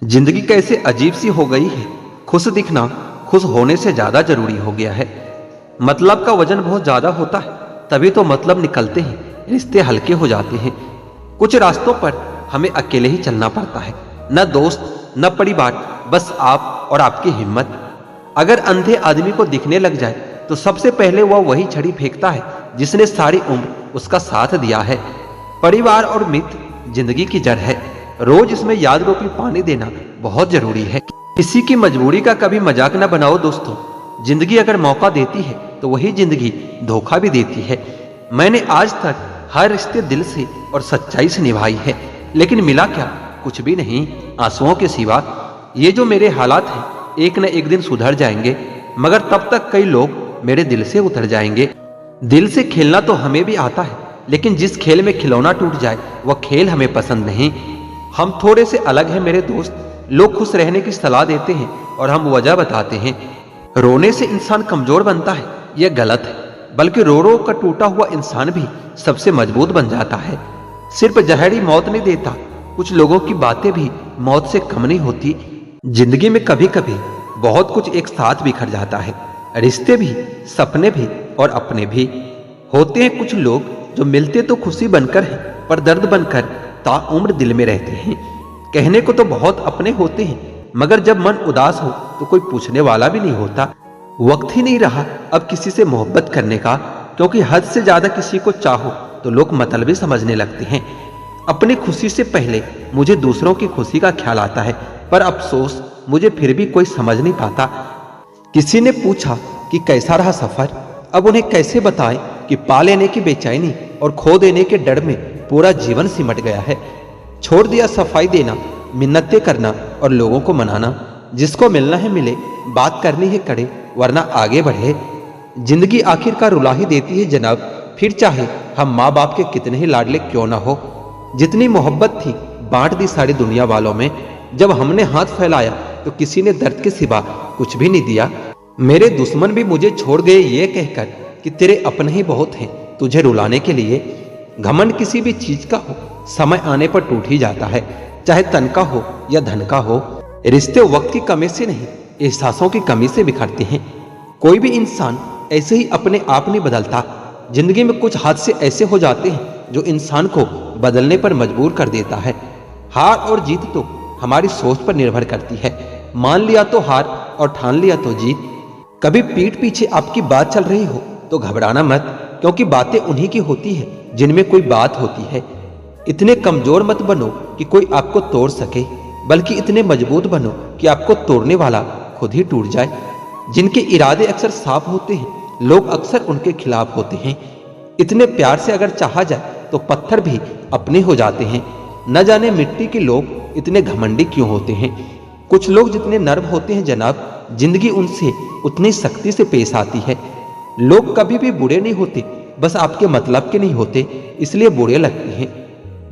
जिंदगी कैसे अजीब सी हो गई है। खुश दिखना खुश होने से ज्यादा जरूरी हो गया है। मतलब का वजन बहुत ज्यादा होता है, तभी तो मतलब निकलते हैं, रिश्ते हल्के हो जाते हैं। कुछ रास्तों पर हमें अकेले ही चलना पड़ता है, न दोस्त न परिवार, बस आप और आपकी हिम्मत। अगर अंधे आदमी को दिखने लग जाए तो सबसे पहले वह वही छड़ी फेंकता है जिसने सारी उम्र उसका साथ दिया है। परिवार और मित्र जिंदगी की जड़ है, रोज इसमें याद रूपी पानी देना बहुत जरूरी है। किसी की मजबूरी का कभी मजाक न बनाओ दोस्तों। जिंदगी अगर मौका देती है तो वही जिंदगी धोखा भी देती है। मैंने आज तक हर रिश्ते दिल से और सच्चाई से निभाई है, लेकिन मिला क्या? कुछ भी नहीं, आंसुओं के सिवा। ये जो मेरे हालात हैं एक न एक दिन सुधर जाएंगे, मगर तब तक कई लोग मेरे दिल से उतर जाएंगे। दिल से खेलना तो हमें भी आता है, लेकिन जिस खेल में खिलौना टूट जाए वह खेल हमें पसंद नहीं। हम थोड़े से अलग हैं मेरे दोस्त। लोग खुश रहने की सलाह देते हैं और हम वजह बताते हैं। रोने से इंसान कमजोर बनता है, यह गलत है, बल्कि रो रो कर टूटा हुआ इंसान भी सबसे मजबूत बन जाता है। सिर्फ जहर ही मौत नहीं देता, कुछ लोगों की बातें भी मौत से कम नहीं होती। जिंदगी में कभी कभी बहुत कुछ एक साथ बिखर जाता है, रिश्ते भी, सपने भी और अपने भी। होते हैं कुछ लोग जो मिलते तो खुशी बनकर है, पर दर्द बनकर ताउम्र दिल में रहते हैं। कहने को तो बहुत अपने होते हैं, मगर जब मन उदास हो तो कोई पूछने वाला भी नहीं होता। वक्त ही नहीं रहा अब किसी से मोहब्बत करने का, क्योंकि हद से ज्यादा किसी को चाहो तो लोग मतलबी समझने लगते हैं। अपनी खुशी से पहले मुझे दूसरों की खुशी का ख्याल आता है, पर अफसोस मुझे फिर भी कोई समझ नहीं पाता। किसी ने पूछा कि कैसा रहा सफर, अब उन्हें कैसे बताएं कि पा लेने की बेचैनी और खो देने के डर में पूरा जीवन सिमट गया है। छोड़ दिया सफाई देना, मिन्नतें करना और लोगों को मनाना। जिसको मिलना है मिले, बात करनी है करे, वरना आगे बढ़े। जिंदगी आखिरकार रुला ही देती है जनाब, फिर चाहे हम माँ बाप के कितने ही लाडले क्यों ना हो। जितनी मोहब्बत थी बांट दी सारी दुनिया वालों में। जब हमने हाथ फैलाया तो किसी ने दर्द के सिवा कुछ भी नहीं दिया। मेरे दुश्मन भी मुझे छोड़ गए ये कहकर कि तेरे अपने ही बहुत हैं तुझे रुलाने के लिए। घमंड किसी भी चीज का हो, समय आने पर टूट ही जाता है, चाहे तन का हो या धन का हो। रिश्ते वक्त की कमी से नहीं, एहसासों की कमी से बिखरते हैं। कोई भी इंसान ऐसे ही अपने आप नहीं बदलता। जिंदगी में कुछ हादसे ऐसे हो जाते हैं जो इंसान को बदलने पर मजबूर कर देता है। हार और जीत तो हमारी सोच पर निर्भर करती है। मान लिया तो हार और ठान लिया तो जीत। कभी पीठ पीछे आपकी बात चल रही हो तो घबराना मत, क्योंकि बातें उन्हीं की होती है जिनमें कोई बात होती है। इतने कमजोर मत बनो कि कोई आपको तोड़ सके, बल्कि इतने मजबूत बनो कि आपको तोड़ने वाला खुद ही टूट जाए। जिनके इरादे अक्सर साफ होते हैं, लोग अक्सर उनके खिलाफ होते हैं। इतने प्यार से अगर चाहा जाए तो पत्थर भी अपने हो जाते हैं। न जाने मिट्टी के लोग इतने घमंडी क्यों होते हैं। कुछ लोग जितने नर्म होते हैं जनाब, जिंदगी उनसे उतनी सख्ती से पेश आती है। लोग कभी भी बुरे नहीं होते, बस आपके मतलब के नहीं होते, इसलिए बुरे लगते हैं।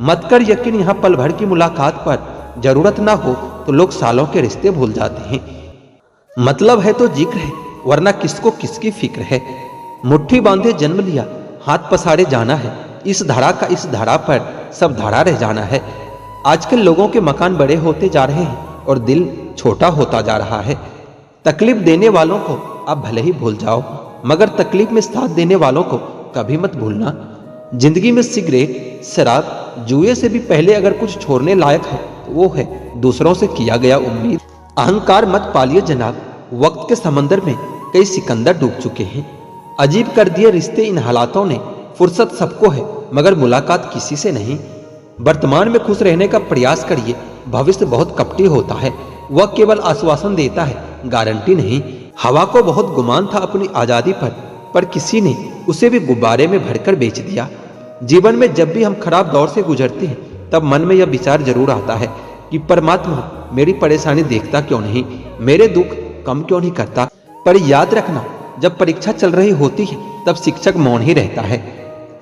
मत कर यकीन, यहाँ पल भर की मुलाकात पर जरूरत ना हो तो लोग सालों के रिश्ते भूल जाते हैं। मतलब है तो जिक्र है, वरना किसको किसकी फिक्र है। मुट्ठी बांधे जन्म लिया, हाथ पसारे जाना है। इस धरा का इस धरा पर सब धरा रह जाना है। आजकल लोगों के मकान बड़े होते जा रहे हैं और दिल छोटा होता जा रहा है। तकलीफ देने वालों को आप भले ही भूल जाओ, मगर तकलीफ में साथ देने वालों को कभी मत भूलना। जिंदगी में सिगरेट, शराब, जुए से भी पहले अगर कुछ छोड़ने लायक है तो वो है दूसरों से किया गया उम्मीद। अहंकार मत पालिए जनाब, वक्त के समंदर में कई सिकंदर डूब चुके हैं। अजीब कर दिए रिश्ते इन हालातों ने। फुर्सत सबको है मगर मुलाकात किसी से नहीं। वर्तमान में खुश रहने का प्रयास करिए, भविष्य बहुत कपटी होता है। वह केवल आश्वासन देता है, गारंटी नहीं। हवा को बहुत गुमान था अपनी आजादी पर किसी ने उसे भी गुब्बारे में भरकर बेच दिया। जीवन में जब भी हम खराब दौर से गुजरते हैं तब मन में यह विचार जरूर आता है कि परमात्मा मेरी परेशानी देखता क्यों नहीं, मेरे दुख कम क्यों नहीं करता। पर याद रखना, जब परीक्षा चल रही होती है तब शिक्षक मौन ही रहता है।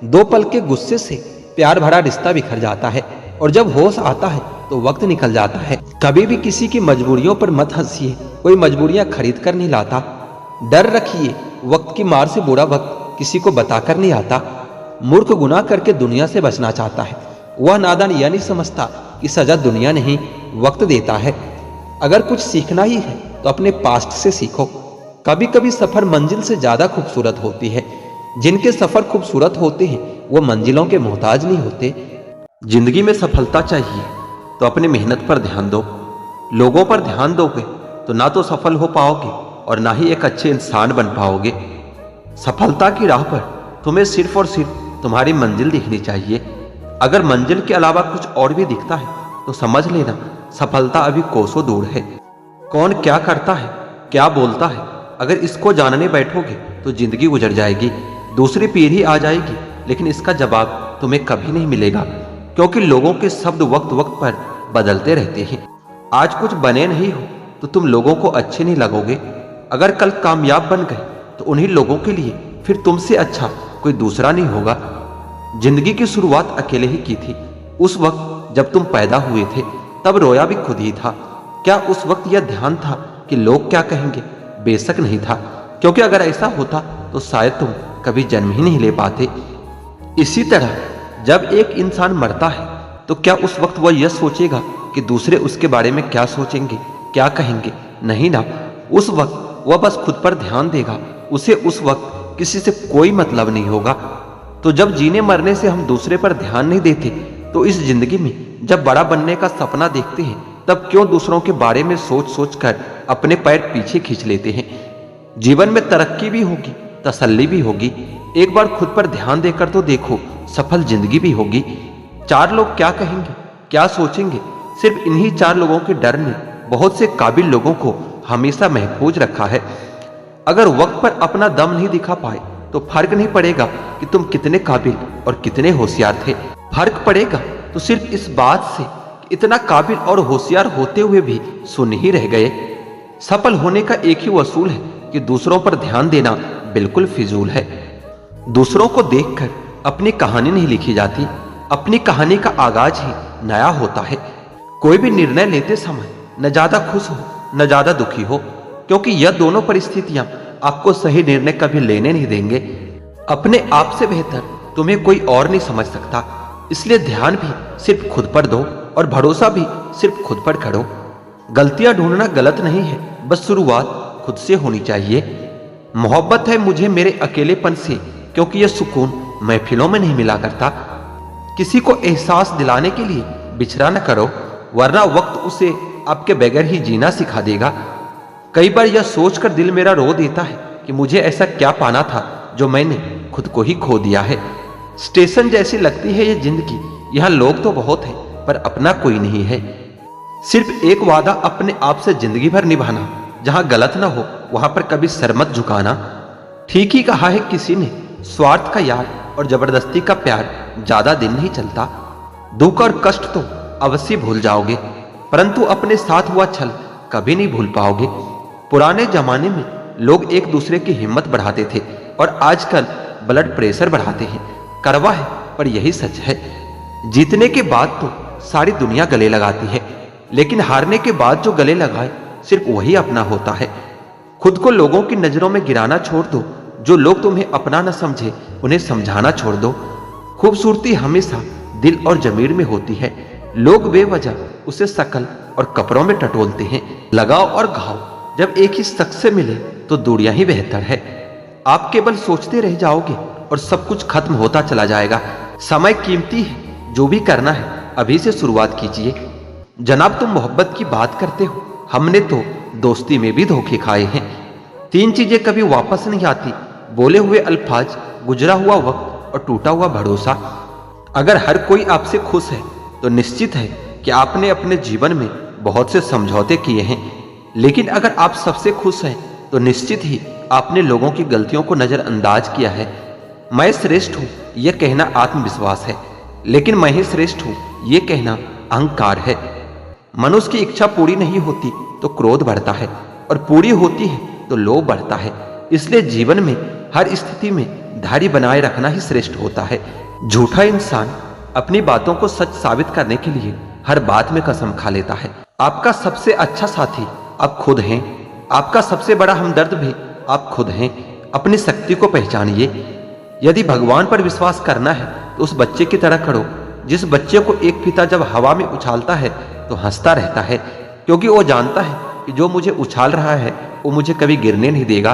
दो पल के गुस्से से प्यार भरा रिश्ता बिखर जाता है, और जब होश आता है तो वक्त निकल जाता है। कभी भी किसी की मजबूरियों पर मत हंसिए, कोई मजबूरियां खरीद कर नहीं लाता। डर रखिए, वक्त की मार से बुरा वक्त किसी को बताकर नहीं आता। मूर्ख गुनाह करके दुनिया से बचना चाहता है, वह नादान यह नहीं समझता कि सजा दुनिया नहीं वक्त देता है। अगर कुछ सीखना ही है तो अपने पास्ट से सीखो। कभी कभी सफर मंजिल से ज्यादा खूबसूरत होती है। जिनके सफर खूबसूरत होते हैं वो मंजिलों के मोहताज नहीं होते। जिंदगी में सफलता चाहिए तो अपनी मेहनत पर ध्यान दो। लोगों पर ध्यान दोगे तो ना तो सफल हो पाओगे और ना ही एक अच्छे इंसान बन पाओगे। सफलता की राह पर तुम्हें सिर्फ और सिर्फ तुम्हारी मंजिल दिखनी चाहिए। अगर मंजिल के अलावा कुछ और भी दिखता है तो समझ लेना सफलता अभी कोसों दूर है। कौन क्या करता है, क्या बोलता है, अगर इसको जानने बैठोगे तो जिंदगी गुजर जाएगी, दूसरी पीढ़ी आ जाएगी, लेकिन इसका जवाब तुम्हें कभी नहीं मिलेगा, क्योंकि लोगों के शब्द वक्त वक्त पर बदलते रहते हैं। आज कुछ बने नहीं हो तो तुम लोगों को अच्छे नहीं लगोगे। अगर कल कामयाब बन गए तो उन्हीं लोगों के लिए फिर तुमसे अच्छा कोई दूसरा नहीं होगा। जिंदगी की शुरुआत अकेले ही की थी। उस वक्त जब तुम पैदा हुए थे तब रोया भी खुद ही था। क्या उस वक्त यह ध्यान था कि लोग क्या कहेंगे? बेशक नहीं था, क्योंकि अगर ऐसा होता तो शायद तुम कभी जन्म ही नहीं ले पाते। इसी तरह जब एक इंसान मरता है तो क्या उस वक्त वह यह सोचेगा कि दूसरे उसके बारे में क्या सोचेंगे, क्या कहेंगे? नहीं ना, उस वक्त वह बस खुद पर ध्यान देगा। उसे उस वक्त किसी से कोई मतलब नहीं होगा। तो जब जीने मरने से हम दूसरे पर ध्यान नहीं देते तो इस जिंदगी में जब बड़ा बनने का सपना देखते हैं तब क्यों दूसरों के बारे में सोच सोच कर अपने पैर पीछे खींच लेते हैं? जीवन में तरक्की भी होगी, तसल्ली भी होगी। एक बार खुद पर ध्यान देकर तो देखो, सफल जिंदगी भी होगी। चार लोग क्या कहेंगे, क्या सोचेंगे, सिर्फ इन्हीं चार लोगों के डर ने बहुत से काबिल लोगों को हमेशा महफूज रखा है। अगर वक्त पर अपना दम नहीं दिखा पाए तो फर्क नहीं पड़ेगा कि तुम कितने काबिल और कितने होशियार थे। फर्क पड़ेगा तो सिर्फ इस बात से कि इतना काबिल और होशियार होते हुए भी सुन ही रह गए। सफल होने का एक ही वसूल है कि दूसरों पर ध्यान देना बिल्कुल फिजूल है। दूसरों को देखकर अपनी कहानी नहीं लिखी जाती, अपनी कहानी का आगाज ही नया होता है। कोई भी निर्णय लेते समय न ज्यादा खुश हो न ज्यादा दुखी हो, क्योंकि यह दोनों परिस्थितियां आपको सही निर्णय कभी लेने नहीं देंगे। अपने आप से बेहतर तुम्हें कोई और नहीं समझ सकता, इसलिए ध्यान भी सिर्फ खुद पर दो और भरोसा भी सिर्फ खुद पर करो। गलतियां ढूंढना गलत नहीं है, बस शुरुआत खुद से होनी चाहिए। मोहब्बत है मुझे मेरे अकेलेपन से, क्योंकि यह सुकून महफिलों में नहीं मिला करता। किसी को एहसास दिलाने के लिए बिछड़ा न करो, वरना वक्त उसे आपके बगैर ही जीना सिखा देगा। कई बार यह सोचकर दिल मेरा रो देता है कि मुझे ऐसा क्या पाना था जो मैंने खुद को ही खो दिया है। स्टेशन जैसी लगती है ये जिंदगी, यहाँ लोग तो बहुत हैं पर अपना कोई नहीं है। सिर्फ एक वादा अपने आप से जिंदगी भर निभाना, जहां गलत ना हो वहां पर कभी सर मत झुकाना। ठीक ही कहा है किसी ने, स्वार्थ का यार और जबरदस्ती का प्यार ज्यादा दिन नहीं चलता। दुख और कष्ट तो अवश्य भूल जाओगे, परंतु अपने साथ हुआ छल कभी नहीं भूल पाओगे। पुराने जमाने में लोग एक दूसरे की हिम्मत बढ़ाते थे और आजकल ब्लड प्रेशर बढ़ाते हैं। कड़वा है पर यही सच है। जीतने के बाद तो सारी दुनिया गले लगाती है, लेकिन हारने के बाद जो गले लगाए सिर्फ वही अपना होता है। खुद को लोगों की नजरों में गिराना छोड़ दो। जो लोग तुम्हें अपना न समझे उन्हें समझाना छोड़ दो। खूबसूरती हमेशा दिल और जमीर में होती है। लोग बेवजह उसे शकल और कपड़ों में टटोलते हैं। लगाव और घाव जब एक ही शख्स से मिले तो दूरियां ही बेहतर है। आप केवल सोचते रह जाओगे और सब कुछ खत्म होता चला जाएगा। समय कीमती है, जो भी करना है अभी से शुरुआत कीजिए। जनाब तुम मोहब्बत की बात करते हो, हमने तो दोस्ती में भी धोखे खाए हैं। 3 चीजें कभी वापस नहीं आती, बोले हुए अल्फाज, गुजरा हुआ वक्त और टूटा हुआ भरोसा। अगर हर कोई आपसे खुश है तो निश्चित है कि आपने अपने जीवन में बहुत से समझौते किए हैं। लेकिन अगर आप सबसे खुश हैं तो निश्चित ही आपने लोगों की गलतियों को नजरअंदाज किया है। मैं श्रेष्ठ हूं यह कहना आत्मविश्वास है, लेकिन मैं ही श्रेष्ठ हूं यह कहना अहंकार है। मनुष्य की इच्छा पूरी नहीं होती तो क्रोध बढ़ता है, और पूरी होती है तो लोभ बढ़ता है। इसलिए जीवन में हर स्थिति में धैर्य बनाए रखना ही श्रेष्ठ होता है। झूठा इंसान अपनी बातों को सच साबित करने के लिए हर बात में कसम खा लेता है। आपका सबसे अच्छा साथी आप खुद हैं। आपका सबसे बड़ा हमदर्द भी आप खुद हैं। अपनी शक्ति को पहचानिए। यदि भगवान पर विश्वास करना है तो उस बच्चे की तरह करो जिस बच्चे को एक पिता जब हवा में उछालता है तो हंसता रहता है, क्योंकि वो जानता है कि जो मुझे उछाल रहा है वो मुझे कभी गिरने नहीं देगा।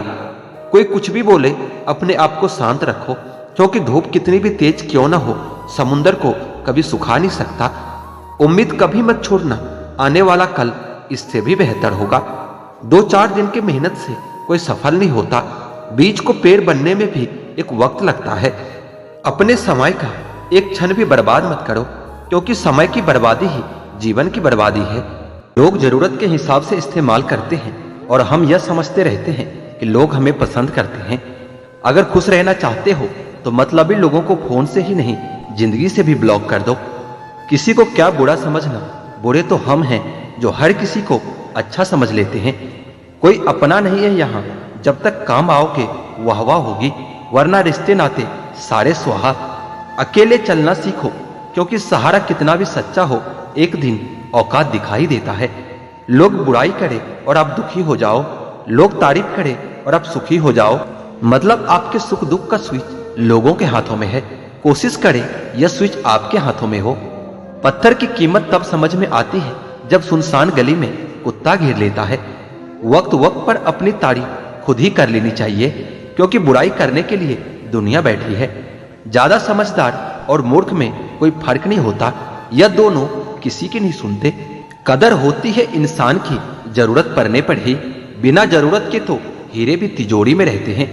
कोई कुछ भी बोले, अपने आप को शांत रखो, क्योंकि धूप कितनी भी तेज क्यों ना हो, समुंदर को कभी सुखा नहीं सकता। उम्मीद कभी मत छोड़ना, आने वाला कल इससे भी बेहतर होगा। 2-4 दिन की मेहनत से कोई सफल नहीं होता, बीज को पेड़ बनने में भी एक वक्त लगता है। अपने समय का एक क्षण भी बर्बाद मत करो, क्योंकि समय की बर्बादी ही जीवन की बर्बादी है। लोग जरूरत के हिसाब से इस्तेमाल करते हैं और हम यह समझते रहते हैं कि लोग हमें पसंद करते हैं। अगर खुश रहना चाहते हो तो मतलबी लोगों को फोन से ही नहीं, जिंदगी से भी ब्लॉक कर दो। किसी को क्या बुरा समझना, बुरे तो हम हैं जो हर किसी को अच्छा समझ लेते हैं। कोई अपना नहीं है यहाँ, जब तक काम आओगे वाह वाह होगी, वरना रिश्ते नाते सारे स्वाहा। अकेले चलना सीखो, क्योंकि सहारा कितना भी सच्चा हो एक दिन औकात दिखाई देता है। लोग बुराई करे और आप दुखी हो जाओ, लोग तारीफ करे और आप सुखी हो जाओ। मतलब आपके सुख दुख का स्विच लोगों के हाथों में है। कोशिश करें यह स्विच आपके हाथों में हो। पत्थर की कीमत तब समझ में आती है जब सुनसान गली में कुत्ता घेर लेता है। वक्त वक्त पर अपनी तारीफ खुद ही कर लेनी चाहिए, क्योंकि बुराई करने के लिए दुनिया बैठी है। ज्यादा समझदार और मूर्ख में कोई फर्क नहीं होता, यह दोनों किसी की नहीं सुनते। कदर होती है इंसान की जरूरत पड़ने पर ही, बिना जरूरत के तो हीरे भी तिजोरी में रहते हैं।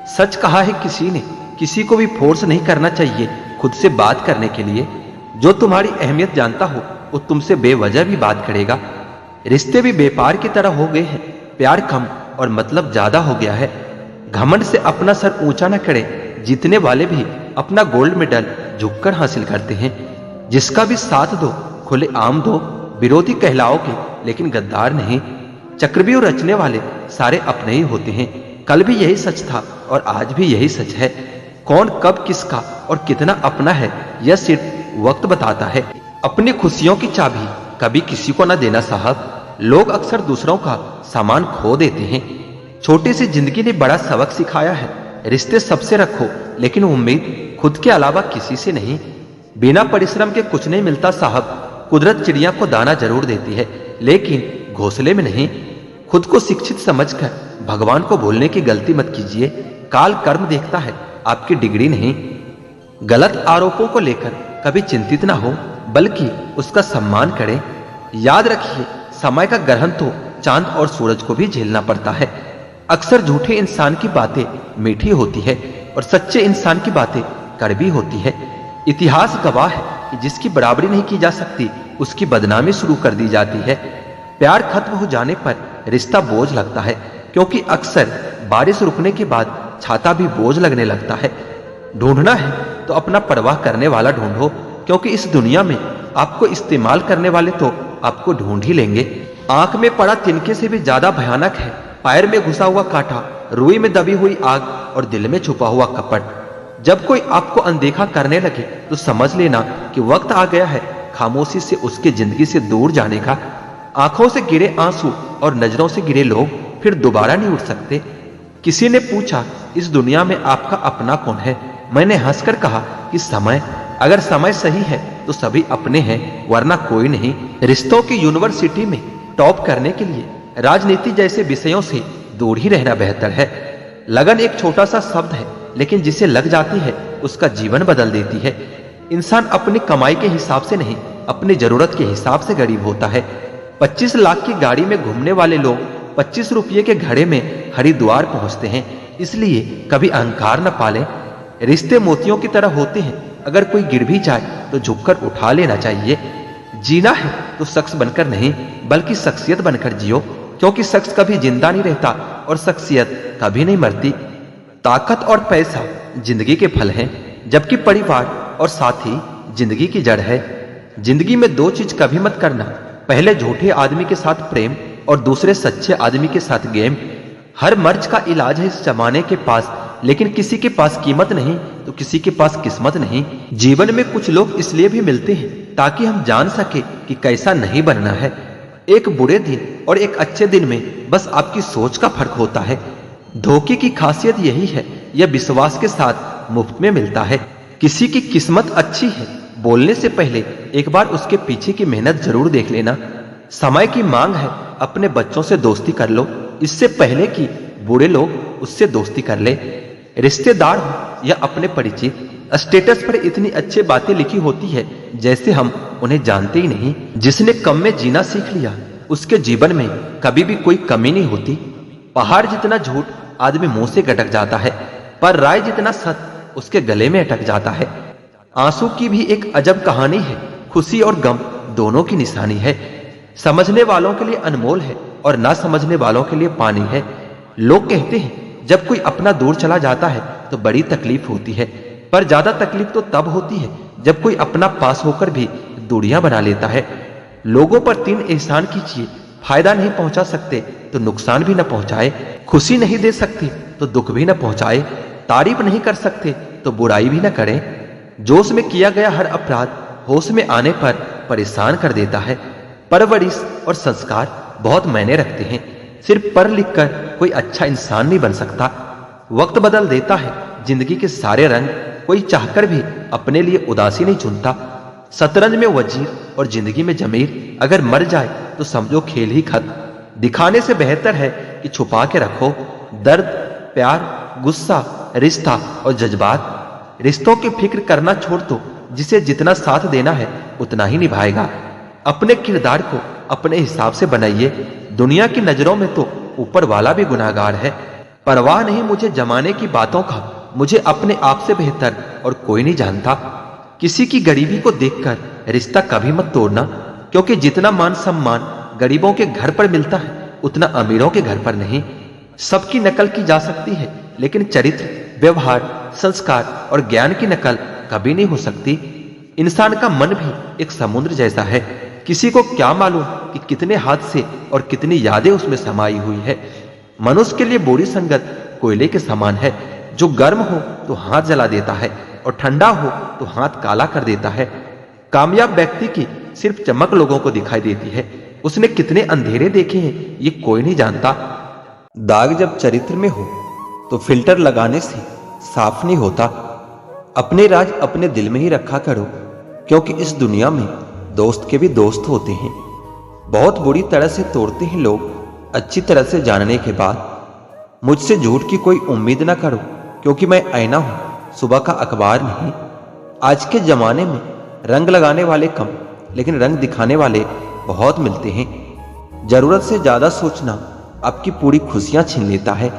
सच कहा है किसी ने, किसी को भी फोर्स नहीं करना चाहिए खुद से बात करने के लिए। जो तुम्हारी अहमियत जानता हो वो तुमसे बेवजह भी बात करेगा। रिश्ते भी व्यापार की तरह हो गए हैं, प्यार कम और मतलब ज्यादा हो गया है। घमंड से अपना सर ऊंचा न करे, जीतने वाले भी अपना गोल्ड मेडल झुककर हासिल करते हैं। जिसका भी साथ दो खुले आम दो, विरोधी कहलाओगे लेकिन गद्दार नहीं। चक्रव्यूह रचने वाले सारे अपने ही होते हैं। कल भी यही सच था और आज भी यही सच है। कौन कब किसका और कितना अपना है यह सिर्फ वक्त बताता है। अपनी खुशियों की चाबी कभी किसी को न देना साहब। लोग अक्सर दूसरों का सामान खो देते हैं। छोटी सी जिंदगी ने बड़ा सबक सिखाया है। रिश्ते सबसे रखो, लेकिन उम्मीद खुद के अलावा किसी से नहीं। बिना परिश्रम के कुछ नहीं मिलता साहब। कुदरत चिड़िया को दाना जरूर देती है, लेकिन घोंसले में नहीं। खुद को शिक्षित समझकर भगवान को भूलने की गलती मत कीजिए। काल कर्म देखता है, आपकी डिग्री नहीं। गलत आरोपों को लेकर कभी चिंतित ना हो, बल्कि उसका सम्मान करें। याद रखिए, समय का ग्रहण तो चांद और सूरज को भी झेलना पड़ता है। अक्सर झूठे इंसान की बातें मीठी होती है और सच्चे इंसान की बातें कड़वी होती है। इतिहास गवाह है कि जिसकी बराबरी नहीं की जा सकती उसकी बदनामी शुरू कर दी जाती है। प्यार खत्म हो जाने पर रिश्ता बोझ लगता है, क्योंकि अक्सर बारिश रुकने के बाद छाता भी बोझ लगने लगता है। ढूंढना है तो अपना परवाह करने वाला ढूंढो, क्योंकि इस दुनिया में आपको इस्तेमाल करने वाले तो आपको ढूंढ ही लेंगे। आंख में पड़ा तिनके से भी ज्यादा भयानक है पैर में घुसा हुआ कांटा, रुई में दबी हुई आग और दिल में छुपा हुआ कपट। जब कोई आपको अनदेखा करने लगे तो समझ लेना कि वक्त आ गया है खामोशी से उसके जिंदगी से दूर जाने का। आंखों से गिरे आंसू और नजरों से गिरे लोग फिर दोबारा नहीं उठ सकते। किसी ने पूछा, इस दुनिया में आपका अपना कौन है? मैंने हंसकर कहा कि समय। अगर समय सही है तो सभी अपने हैं, वरना कोई नहीं। रिश्तों की यूनिवर्सिटी में टॉप करने के लिए राजनीति जैसे विषयों से दूर ही रहना बेहतर है। लगन एक छोटा सा शब्द है, लेकिन जिसे लग जाती है उसका जीवन बदल देती है। इंसान अपनी कमाई के हिसाब से नहीं, अपनी जरूरत के हिसाब से गरीब होता है। 25 लाख की गाड़ी में घूमने वाले लोग 25 रुपये के घड़े में हरिद्वार पहुंचते हैं। इसलिए कभी अहंकार न पालें। रिश्ते मोतियों की तरह होते हैं, अगर कोई गिर भी जाए तो झुककर उठा लेना चाहिए। जीना है तो शख्स बनकर नहीं, बल्कि शख्सियत बनकर जियो, क्योंकि शख्स कभी जिंदा नहीं रहता और शख्सियत कभी नहीं मरती। ताकत और पैसा जिंदगी के फल हैं, जबकि परिवार और साथी जिंदगी की जड़ है। जिंदगी में 2 चीज कभी मत करना, पहले झूठे आदमी के साथ प्रेम और दूसरे सच्चे आदमी के साथ गेम। हर मर्ज का इलाज है इस जमाने के पास, लेकिन किसी के पास कीमत नहीं तो किसी के पास किस्मत नहीं। जीवन में कुछ लोग इसलिए भी मिलते हैं ताकि हम जान सके कि कैसा नहीं बनना है। एक बुरे दिन और एक अच्छे दिन में बस आपकी सोच का फर्क होता है। धोखे की खासियत यही है, यह विश्वास के साथ मुफ्त में मिलता है। किसी की किस्मत अच्छी है, बोलने से पहले एक बार उसके पीछे की मेहनत जरूर देख लेना। समय की मांग है, अपने बच्चों से दोस्ती कर लो इससे पहले कि बूढ़े लोग उससे दोस्ती कर ले। रिश्तेदार हो या अपने परिचित, स्टेटस पर इतनी अच्छी बातें लिखी होती है जैसे हम उन्हें जानते ही नहीं। जिसने कम में जीना सीख लिया उसके जीवन में कभी भी कोई कमी नहीं होती। पहाड़ जितना झूठ आदमी मुंह से गटक जाता है, पर राय जितना सच उसके गले में अटक जाता है। आंसू की भी एक अजब कहानी है, खुशी और गम दोनों की निशानी है। समझने वालों के लिए अनमोल है और ना समझने वालों के लिए पानी है। लोग कहते हैं जब कोई अपना दूर चला जाता है तो बड़ी तकलीफ होती है, पर ज्यादा तकलीफ तो तब होती है जब कोई अपना पास होकर भी दूरियां बना लेता है। लोगों पर 3 एहसान कीजिए, फायदा नहीं पहुंचा सकते तो नुकसान भी न पहुंचाए, खुशी नहीं दे सकते तो दुख भी न पहुंचाए, तारीफ नहीं कर सकते तो बुराई भी न करें। जोश में किया गया हर अपराध होश में आने पर परेशान कर देता है। परवरिश और संस्कार बहुत मायने रखते हैं। सिर्फ पढ़ लिख कर कोई अच्छा इंसान नहीं बन सकता। वक्त बदल देता है जिंदगी के सारे रंग, कोई चाहकर भी अपने लिए उदासी नहीं चुनता। शतरंज में वजीर और जिंदगी में जमीर, अगर मर जाए तो समझो खेल ही खत्म। दिखाने से बेहतर है कि छुपा के रखो दर्द, प्यार, गुस्सा, रिश्ता और जज्बात। रिश्तों की फिक्र करना छोड़ दो, जिसे जितना साथ देना है उतना ही निभाएगा। अपने किरदार को अपने हिसाब से बनाइए, दुनिया की नजरों में तो ऊपर वाला भी गुनाहगार है। परवाह नहीं मुझे जमाने की बातों का, मुझे अपने आप से बेहतर और कोई नहीं जानता। किसी की गरीबी को देखकर रिश्ता कभी मत तोड़ना, क्योंकि जितना मान सम्मान गरीबों के घर पर मिलता है उतना अमीरों के घर पर नहीं। सबकी नकल की जा सकती है, लेकिन चरित्र, व्यवहार, संस्कार और ज्ञान की नकल कभी नहीं हो सकती। इंसान का मन भी एक समुद्र जैसा है, किसी को क्या मालूम कि कितने हादसे और कितनी यादें उसमें समाई हुई है। मनुष्य के लिए बुरी संगत कोयले के समान है, जो गर्म हो तो हाथ जला देता है और ठंडा हो तो हाथ काला कर देता है। कामयाब व्यक्ति की सिर्फ चमक लोगों को दिखाई देती है, उसने कितने अंधेरे देखे हैं ये कोई नहीं जानता। दाग जब चरित्र में हो तो फिल्टर लगाने से साफ नहीं होता। अपने राज अपने दिल में ही रखा करो, क्योंकि इस दुनिया में दोस्त के भी दोस्त होते हैं। बहुत बुरी तरह से तोड़ते हैं लोग अच्छी तरह से जानने के बाद। मुझसे झूठ की कोई उम्मीद ना करो, क्योंकि मैं आईना हूं, सुबह का अखबार नहीं। आज के जमाने में रंग लगाने वाले कम, लेकिन रंग दिखाने वाले बहुत मिलते हैं। जरूरत से ज्यादा सोचना आपकी पूरी खुशियां छीन लेता है।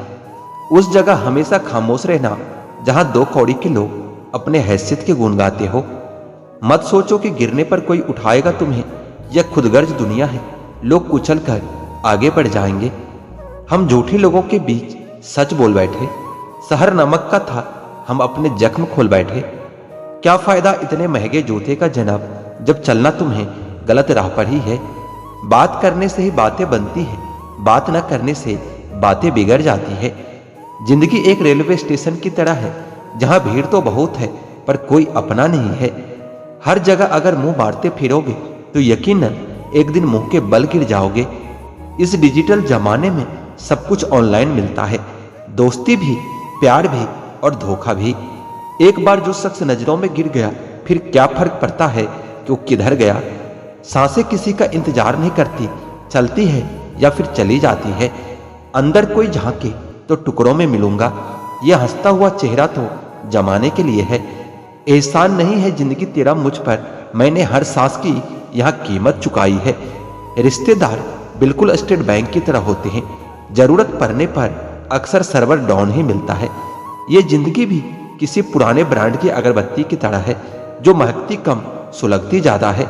उस जगह हमेशा खामोश रहना जहां 2 कौड़ी के लोग अपने हैसियत के गुण गाते हो। मत सोचो कि गिरने पर कोई उठाएगा तुम्हें, यह खुदगर्ज दुनिया है, लोग कुचल कर आगे बढ़ जाएंगे। हम झूठे लोगों के बीच सच बोल बैठे, शहर नमक का था, हम अपने जख्म खोल बैठे। क्या फायदा इतने महंगे जूते का जनाब, जब चलना तुम्हें गलत राह पर ही है। बात करने से ही बातें बनती है, बात न करने से बातें बिगड़ जाती है। जिंदगी एक रेलवे स्टेशन की तरह है, जहां भीड़ तो बहुत है पर कोई अपना नहीं है। हर जगह अगर मुंह बांटते फिरोगे तो यकीनन एक दिन मुंह के बल गिर जाओगे। इस डिजिटल जमाने में सब कुछ ऑनलाइन मिलता है, दोस्ती भी, प्यार भी और धोखा भी। एक बार जो शख्स नजरों में गिर गया, फिर क्या फर्क पड़ता है कि वो किधर गया। सांसें किसी का इंतजार नहीं करती, चलती है या फिर चली जाती है। अंदर कोई झांके तो टुकड़ों में मिलूंगा, यह हंसता हुआ चेहरा तो जमाने के लिए है। एहसान नहीं है जिंदगी तेरा मुझ पर, मैंने हर सांस की यहाँ कीमत चुकाई है। रिश्तेदार बिल्कुल स्टेट बैंक की तरह होते हैं, जरूरत पड़ने पर अक्सर सर्वर डाउन ही मिलता है। ये जिंदगी भी किसी पुराने ब्रांड की अगरबत्ती की तरह है, जो महकती कम सुलगती ज्यादा है।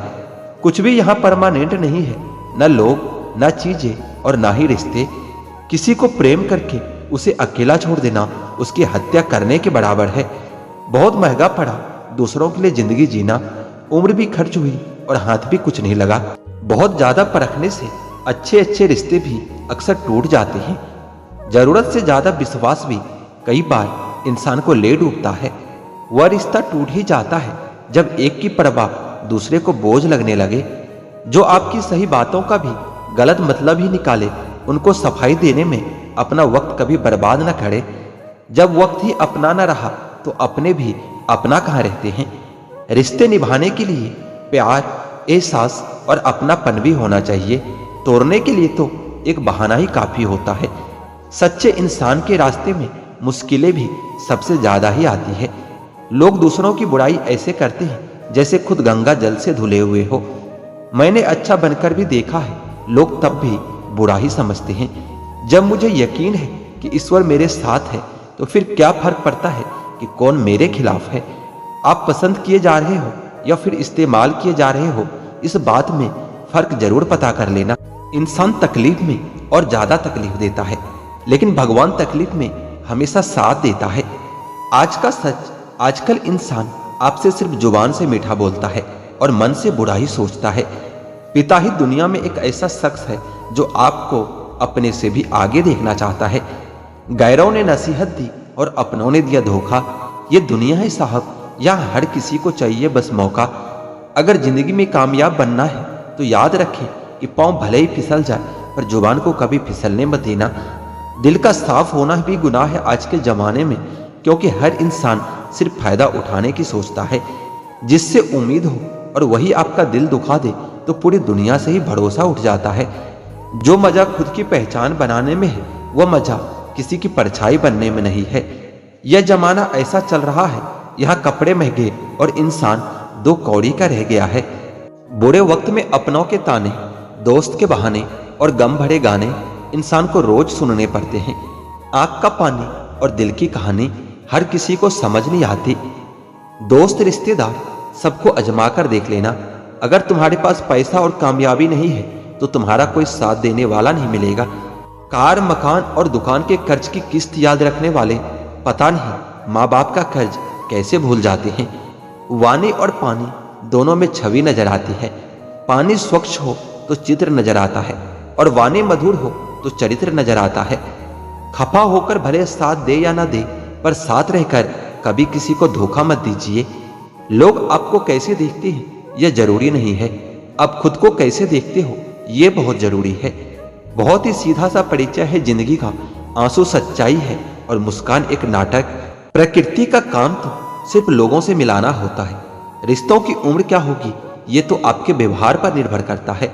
कुछ भी यहाँ परमानेंट नहीं है, न लोग, न चीजें और ना ही रिश्ते। किसी को प्रेम करके उसे अकेला छोड़ देना उसकी हत्या करने के बराबर है। बहुत महंगा पड़ा दूसरों के लिए जिंदगी जीना, उम्र भी खर्च हुई और हाथ भी कुछ नहीं लगा। बहुत ज्यादा परखने से अच्छे अच्छे रिश्ते भी अक्सर टूट जाते हैं। जरूरत से ज्यादा विश्वास भी कई बार इंसान को ले डूबता है। वह रिश्ता टूट ही जाता है जब एक की परवाह दूसरे को बोझ लगने लगे। जो आपकी सही बातों का भी गलत मतलब ही निकाले, उनको सफाई देने में अपना वक्त कभी बर्बाद न करे। जब वक्त ही अपना न रहा तो अपने भी अपना कहाँ रहते हैं। रिश्ते निभाने के लिए प्यार, एहसास और अपनापन भी होना चाहिए। तोड़ने के लिए तो एक बहाना ही काफी होता है। सच्चे इंसान के रास्ते में मुश्किलें भी सबसे ज्यादा ही आती है। लोग दूसरों की बुराई ऐसे करते हैं जैसे खुद गंगा जल से धुले हुए हो। मैंने अच्छा बनकर भी देखा है, लोग तब भी बुरा ही समझते हैं। जब मुझे यकीन है कि ईश्वर मेरे साथ है तो फिर क्या फर्क पड़ता है कि कौन मेरे खिलाफ है। आप पसंद किए जा रहे हो या फिर इस्तेमाल किए जा रहे हो, इस बात में फर्क जरूर पता कर लेना। इंसान तकलीफ में और ज्यादा तकलीफ देता है, लेकिन भगवान तकलीफ में हमेशा साथ देता है। आज का सच, आजकल इंसान आपसे सिर्फ जुबान से मीठा बोलता है और मन से बुरा ही सोचता है। पिता ही दुनिया में एक ऐसा शख्स है जो आपको अपने से भी आगे देखना चाहता है। गैरों ने नसीहत दी और अपनों ने दिया धोखा। ये दुनिया है साहब, यहाँ हर किसी को चाहिए बस मौका। अगर जिंदगी में कामयाब बनना है तो याद रखें कि पाँव भले ही फिसल जाए पर जुबान को कभी फिसलने मत देना। दिल का साफ होना भी गुनाह है आज के जमाने में, क्योंकि हर इंसान सिर्फ फायदा उठाने की सोचता है। जिससे उम्मीद हो और वही आपका दिल दुखा दे तो पूरी दुनिया से ही भरोसा उठ जाता है। जो मजा खुद की पहचान बनाने में है, वह मजा किसी की परछाई बनने में नहीं है। यह जमाना ऐसा चल रहा है, यहाँ कपड़े महंगे और इंसान दो कौड़ी का रह गया है। बुरे वक्त में अपनों के ताने, दोस्त के बहाने और गम भरे गाने इंसान को रोज सुनने पड़ते हैं। आंख का पानी और दिल की कहानी हर किसी को समझ नहीं आती। दोस्त रिश्तेदार सबको अजमा कर देख लेना। अगर तुम्हारे पास पैसा और कामयाबी नहीं है तो तुम्हारा कोई साथ देने वाला नहीं मिलेगा। कार, मकान और दुकान के कर्ज की किस्त याद रखने वाले पता नहीं माँ बाप का कर्ज कैसे भूल जाते हैं। वाणी और पानी दोनों में छवि नजर आती है। पानी स्वच्छ हो तो चित्र नजर आता है और वाणी मधुर हो तो चरित्र नजर आता है। खफा होकर भले साथ दे या ना दे, पर साथ रहकर कभी किसी को धोखा मत दीजिए। लोग आपको कैसे देखते हैं यह जरूरी नहीं है, आप खुद को कैसे देखते हो यह बहुत जरूरी है। बहुत ही सीधा सा परिचय है जिंदगी का, आंसू सच्चाई है और मुस्कान एक नाटक। प्रकृति का काम तो सिर्फ लोगों से मिलाना होता है। रिश्तों की उम्र क्या होगी ये तो आपके व्यवहार पर निर्भर करता है।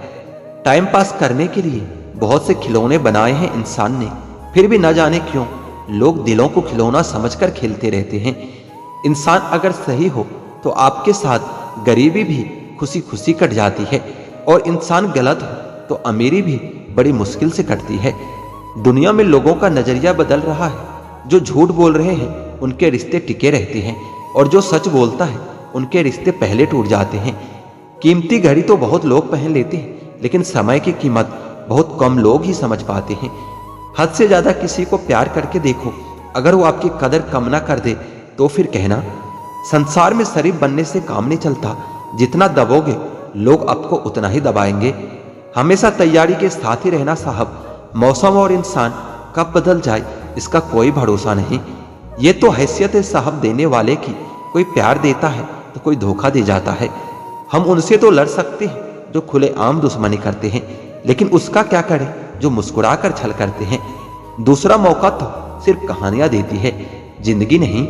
टाइम पास करने के लिए बहुत से खिलौने बनाए हैं इंसान ने, फिर भी न जाने क्यों लोग दिलों को खिलौना समझकर खेलते रहते हैं। इंसान अगर सही हो तो आपके साथ गरीबी भी खुशी खुशी कट जाती है, और इंसान गलत हो तो अमीरी भी बड़ी मुश्किल से कटती है। दुनिया में लोगों का नजरिया बदल रहा है। जो झूठ बोल रहे हैं उनके रिश्ते टिके रहते हैं, और जो सच बोलता है उनके रिश्ते पहले टूट जाते हैं। कीमती घड़ी तो बहुत लोग पहन लेते हैं, लेकिन समय की कीमत बहुत कम लोग ही समझ पाते हैं। हद से ज्यादा किसी को प्यार करके देखो, अगर वो आपकी कदर कम ना कर दे तो फिर कहना। संसार में शरीफ बनने से काम नहीं चलता, जितना दबोगे लोग आपको उतना ही दबाएंगे। हमेशा तैयारी के साथ ही रहना साहब। मौसम और इंसान कब बदल जाए इसका कोई भरोसा नहीं। ये तो हैसियत है साहब देने वाले की, कोई प्यार देता है तो कोई धोखा दे जाता है। हम उनसे तो लड़ सकते हैं जो खुलेआम दुश्मनी करते हैं, लेकिन उसका क्या करें जो मुस्कुराकर छल करते हैं। दूसरा मौका तो सिर्फ कहानियां देती है, जिंदगी नहीं।